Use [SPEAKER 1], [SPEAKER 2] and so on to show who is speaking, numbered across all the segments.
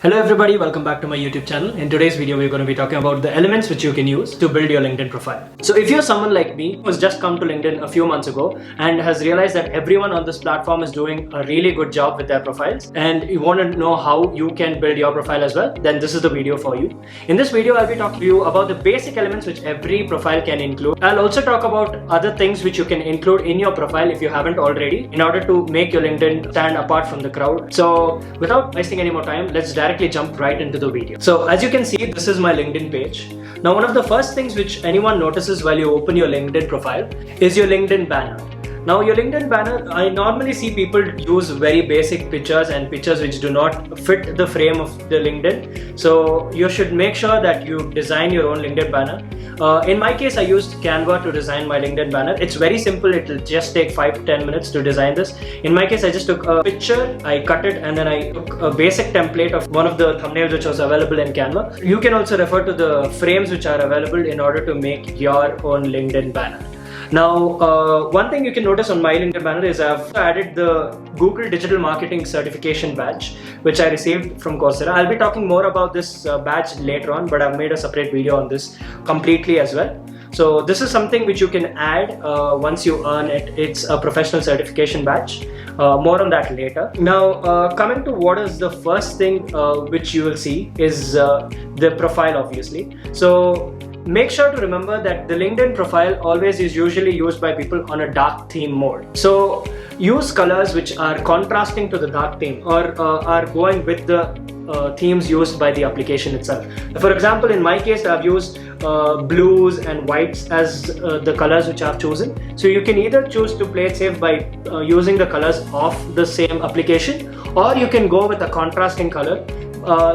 [SPEAKER 1] Hello everybody, welcome back to my YouTube channel. In today's video, we're going to be talking about the elements which you can use to build your LinkedIn profile. So if you're someone like me who's just come to LinkedIn a few months ago and has realized that everyone on this platform is doing a really good job with their profiles and you want to know how you can build your profile as well, then this is the video for you. In this video, I'll be talking to you about the basic elements which every profile can include. I'll also talk about other things which you can include in your profile if you haven't already in order to make your LinkedIn stand apart from the crowd. So without wasting any more time, let's directly jump right into the video. So as you can see, this is my LinkedIn page. Now, one of the first things which anyone notices while you open your LinkedIn profile is your LinkedIn banner. Now, your LinkedIn banner, I normally see people use very basic pictures and pictures which do not fit the frame of the LinkedIn. So you should make sure that you design your own LinkedIn banner. In my case, I used Canva to design my LinkedIn banner. It's very simple. It will just take 5 to 10 minutes to design this. In my case, I just took a picture, I cut it, and then I took a basic template of one of the thumbnails which was available in Canva. You can also refer to the frames which are available in order to make your own LinkedIn banner. Now, one thing you can notice on my LinkedIn banner is I've added the Google Digital Marketing Certification badge, which I received from Coursera. I'll be talking more about this badge later on, but I've made a separate video on this completely as well. So this is something which you can add once you earn it. It's a professional certification badge. More on that later. Now, coming to what is the first thing which you will see is the profile, obviously. So make sure to remember that the LinkedIn profile always is usually used by people on a dark theme mode. So use colors which are contrasting to the dark theme or are going with the themes used by the application itself. For example, in my case, I've used blues and whites as the colors which I've chosen. So you can either choose to play it safe by using the colors of the same application, or you can go with a contrasting color.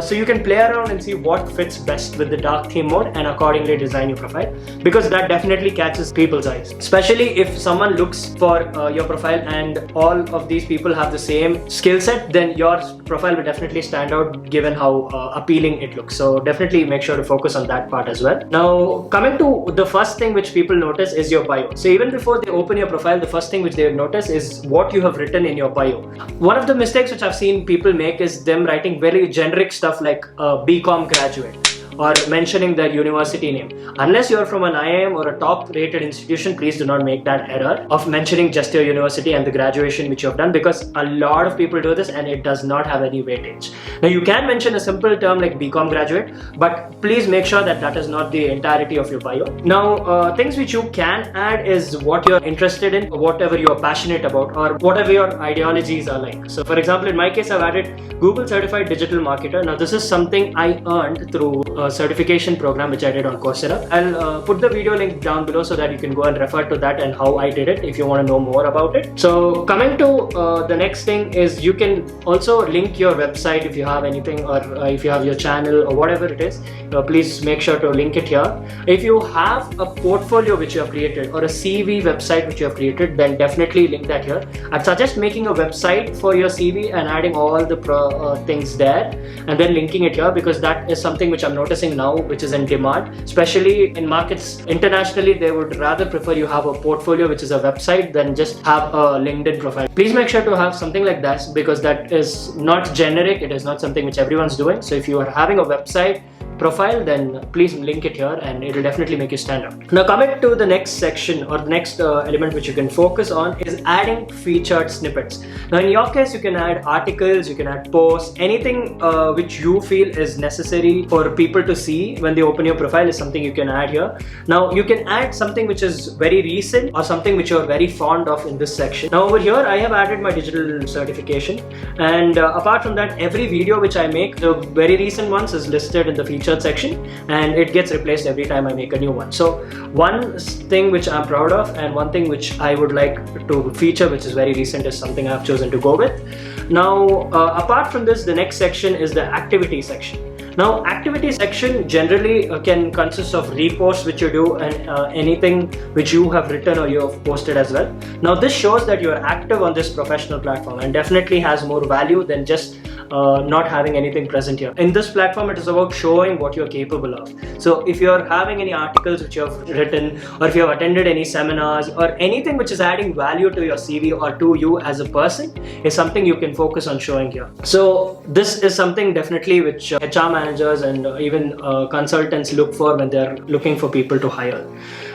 [SPEAKER 1] So you can play around and see what fits best with the dark theme mode and accordingly design your profile, because that definitely catches people's eyes, especially if someone looks for your profile and all of these people have the same skill set. Then your profile will definitely stand out given how appealing it looks. So definitely make sure to focus on that part as well. Now, coming to the first thing which people notice is your bio. So even before they open your profile, the first thing which they notice is what you have written in your bio. One of the mistakes which I've seen people make is them writing very generic stuff like BCom graduate or mentioning their university name. Unless you're from an IIM or a top rated institution, please do not make that error of mentioning just your university and the graduation which you have done, because a lot of people do this and it does not have any weightage. Now, you can mention a simple term like BCom graduate, but please make sure that that is not the entirety of your bio. Now, things which you can add is what you're interested in, whatever you're passionate about, or whatever your ideologies are like. So for example, in my case, I've added Google Certified Digital Marketer. Now, this is something I earned through certification program which I did on Coursera. I'll put the video link down below so that you can go and refer to that and how I did it if you want to know more about it. So coming to the next thing is you can also link your website if you have anything, or if you have your channel or whatever it is. Please make sure to link it here. If you have a portfolio which you have created or a CV website which you have created, then definitely link that here. I'd suggest making a website for your CV and adding all the things there and then linking it here, because that is something which I'm noticing now which is in demand, especially in markets internationally. They would rather prefer you have a portfolio which is a website than just have a LinkedIn profile. Please make sure to have something like that, because that is not generic. It is not something which everyone's doing. So if you are having a website profile, then please link it here and it will definitely make you stand out. Now, coming to the next section or the next element which you can focus on is adding featured snippets. Now, in your case, you can add articles, you can add posts, anything which you feel is necessary for people to see when they open your profile is something you can add here. Now, you can add something which is very recent or something which you're very fond of in this section. Now, over here, I have added my digital certification, and apart from that, every video which I make, the very recent ones is listed in the featured section and it gets replaced every time I make a new one. So one thing which I'm proud of and one thing which I would like to feature which is very recent is something I've chosen to go with. Now, apart from this, the next section is the activity section. Now, activity section generally can consist of reposts which you do and anything which you have written or you have posted as well. Now, this shows that you are active on this professional platform and definitely has more value than just not having anything present here. In this platform, it is about showing what you're capable of. So if you're having any articles which you have written, or if you have attended any seminars, or anything which is adding value to your CV or to you as a person, is something you can focus on showing here. So this is something definitely which HR managers and even consultants look for when they're looking for people to hire.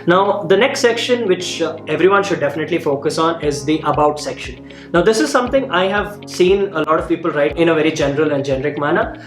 [SPEAKER 1] Now, the next section which everyone should definitely focus on is the About section. Now, this is something I have seen a lot of people write in a very general and generic manner.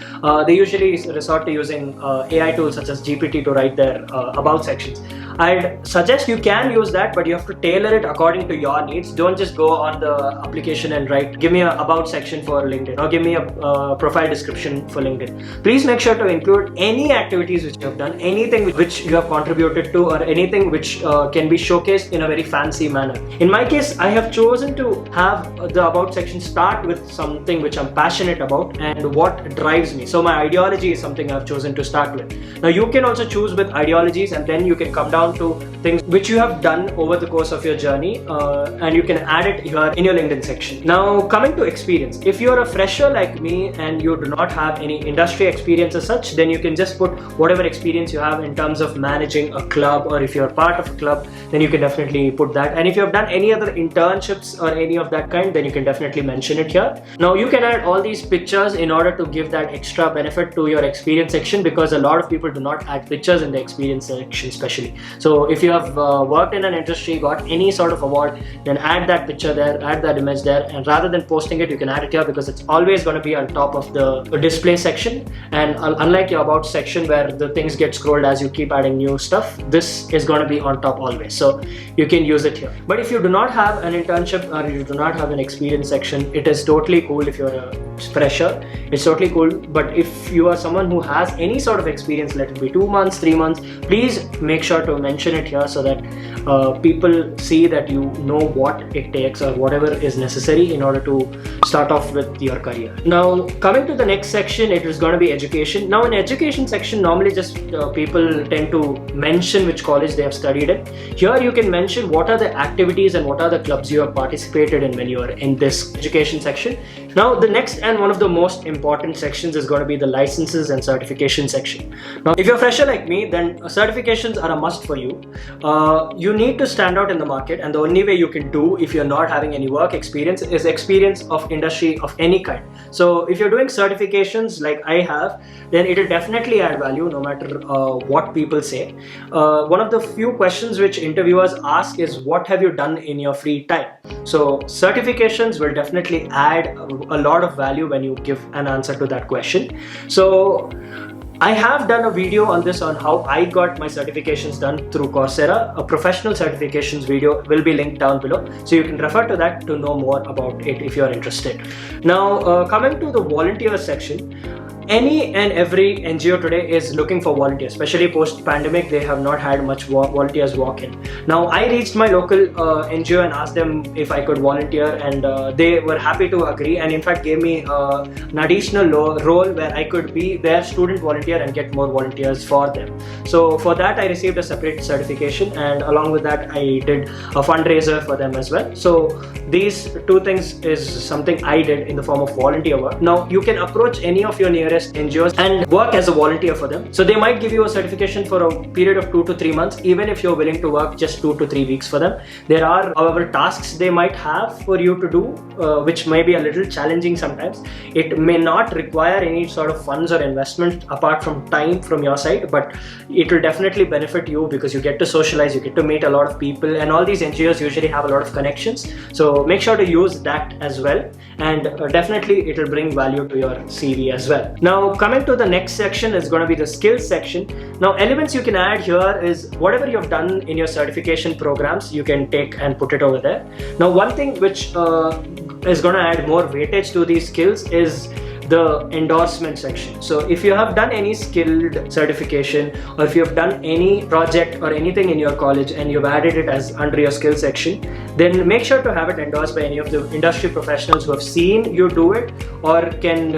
[SPEAKER 1] They usually resort to using AI tools such as GPT to write their About sections. I'd suggest you can use that, but you have to tailor it according to your needs. Don't just go on the application and write, give me a About section for LinkedIn, or give me a profile description for LinkedIn. Please make sure to include any activities which you have done, anything which you have contributed to, or anything which can be showcased in a very fancy manner. In my case, I have chosen to have the About section start with something which I'm passionate about and what drives me. So my ideology is something I've chosen to start with. Now, you can also choose with ideologies, and then you can come down to things which you have done over the course of your journey, and you can add it here in your LinkedIn section. Now, coming to experience, if you're a fresher like me and you do not have any industry experience as such, then you can just put whatever experience you have in terms of managing a club, or if you're part of a club, then you can definitely put that. And if you have done any other internships or any of that kind, then you can definitely mention it here. Now, you can add all these pictures in order to give that extra benefit to your experience section, because a lot of people do not add pictures in the experience section especially. So if you have worked in an industry, got any sort of award, then add that picture there, add that image there, and rather than posting it, you can add it here, because it's always going to be on top of the display section. And unlike your About section where the things get scrolled as you keep adding new stuff, this is going to be on top always, so you can use it here. But if you do not have an internship or you do not have an experience section, it is totally cool. If you're a fresher, it's totally cool. But if you are someone who has any sort of experience, let it be 2 months, 3 months, please make sure to mention it here, so that people see that you know what it takes or whatever is necessary in order to start off with your career. Now, coming to the next section, it is going to be education. Now, in education section, normally just people tend to mention which college they have studied in. Here you can mention what are the activities and what are the clubs you have participated in when you are in this education section. Now, the next and one of the most important sections is going to be the licenses and certification section. Now, if you're a fresher like me, then certifications are a must for you. You need to stand out in the market, and the only way you can do, if you're not having any work experience, is experience of industry of any kind. So if you're doing certifications like I have, then it will definitely add value no matter what people say. One of the few questions which interviewers ask is, what have you done in your free time? So certifications will definitely add a lot of value when you give an answer to that question. So I have done a video on this, on how I got my certifications done through Coursera. A professional certifications video will be linked down below, so you can refer to that to know more about it if you are interested. Now, coming to the volunteer section, any and every NGO today is looking for volunteers, especially post-pandemic. They have not had much volunteers walk in. Now, I reached my local NGO and asked them if I could volunteer, and they were happy to agree, and in fact gave me an additional role where I could be their student volunteer and get more volunteers for them. So for that, I received a separate certification, and along with that, I did a fundraiser for them as well. So these two things is something I did in the form of volunteer work. Now, you can approach any of your nearest NGOs and work as a volunteer for them. So they might give you a certification for a period of 2 to 3 months, even if you're willing to work just 2 to 3 weeks for them. There are, however, tasks they might have for you to do, which may be a little challenging sometimes. It may not require any sort of funds or investment apart from time from your side, but it will definitely benefit you because you get to socialize, you get to meet a lot of people, and all these NGOs usually have a lot of connections. So make sure to use that as well, and definitely it will bring value to your CV as well. Now, coming to the next section is going to be the skills section. Now, elements you can add here is whatever you have done in your certification programs, you can take and put it over there. Now, one thing which is going to add more weightage to these skills is the endorsement section. So if you have done any skilled certification, or if you have done any project or anything in your college and you've added it as under your skill section, then make sure to have it endorsed by any of the industry professionals who have seen you do it or can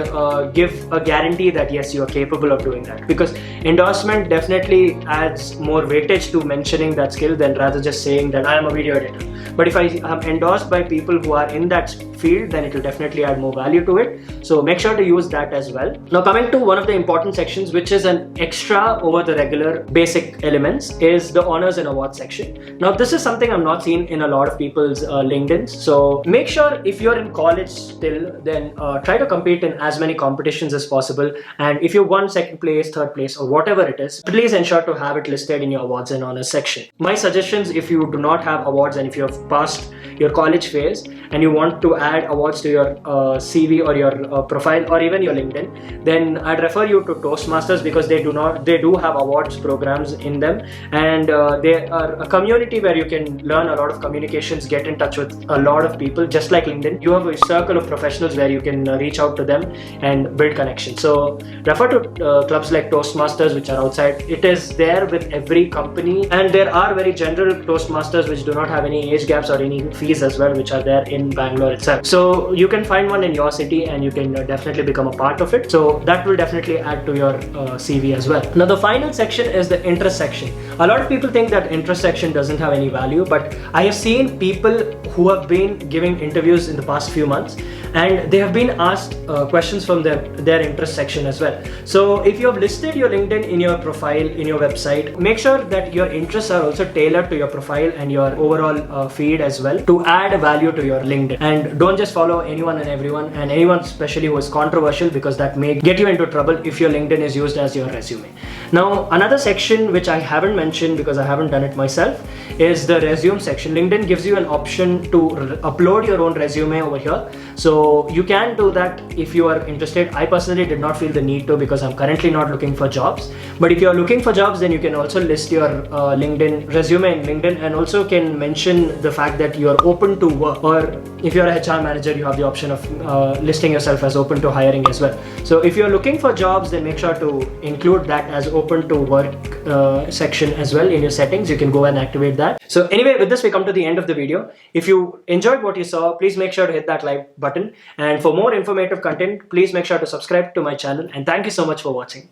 [SPEAKER 1] give a guarantee that yes, you are capable of doing that. Because endorsement definitely adds more weightage to mentioning that skill than rather just saying that I am a video editor. But if I am endorsed by people who are in that field, then it will definitely add more value to it. So make sure to use that as well. Now coming to one of the important sections, which is an extra over the regular basic elements, is the honors and awards section. Now this is something I'm not seeing in a lot of people's LinkedIn. So make sure if you're in college still, then try to compete in as many competitions as possible. And if you won second place, third place, or whatever it is, please ensure to have it listed in your awards and honors section. My suggestions, if you do not have awards and if you have passed your college phase and you want to add awards to your CV or your profile or even your LinkedIn, then I'd refer you to Toastmasters, because they do have awards programs in them, and they are a community where you can learn a lot of communications, get in touch with a lot of people. Just like LinkedIn, you have a circle of professionals where you can reach out to them and build connections. So refer to clubs like Toastmasters, which are outside. It is there with every company, and there are very general Toastmasters which do not have any age gaps or any fees as well, which are there in Bangalore itself. So you can find one in your city and you can definitely become a part of it. So that will definitely add to your CV as well. Now the final section is the interest section. A lot of people think that interest section doesn't have any value, but I have seen people who have been giving interviews in the past few months and they have been asked questions from their interest section as well. So if you have listed your LinkedIn in your profile, in your website, make sure that your interests are also tailored to your profile and your overall feed as well, to add value to your LinkedIn. And don't just follow anyone and everyone, and anyone especially who is controversial, because that may get you into trouble if your LinkedIn is used as your resume. Now another section which I haven't mentioned because I haven't done it myself is the resume section. LinkedIn gives you an option to upload your own resume over here. So you can do that if you are interested. I personally did not feel the need to, because I'm currently not looking for jobs. But if you're looking for jobs, then you can also list your LinkedIn resume in LinkedIn, and also can mention the fact that you're open to work. Or if you're a HR manager, you have the option of listing yourself as open to hiring as well. So if you're looking for jobs, then make sure to include that as open to work section as well in your settings. You can go and activate that. So anyway, with this we come to the end of the video. If you enjoyed what you saw, please make sure to hit that like button, and for more informative content, please make sure to subscribe to my channel, and thank you so much for watching.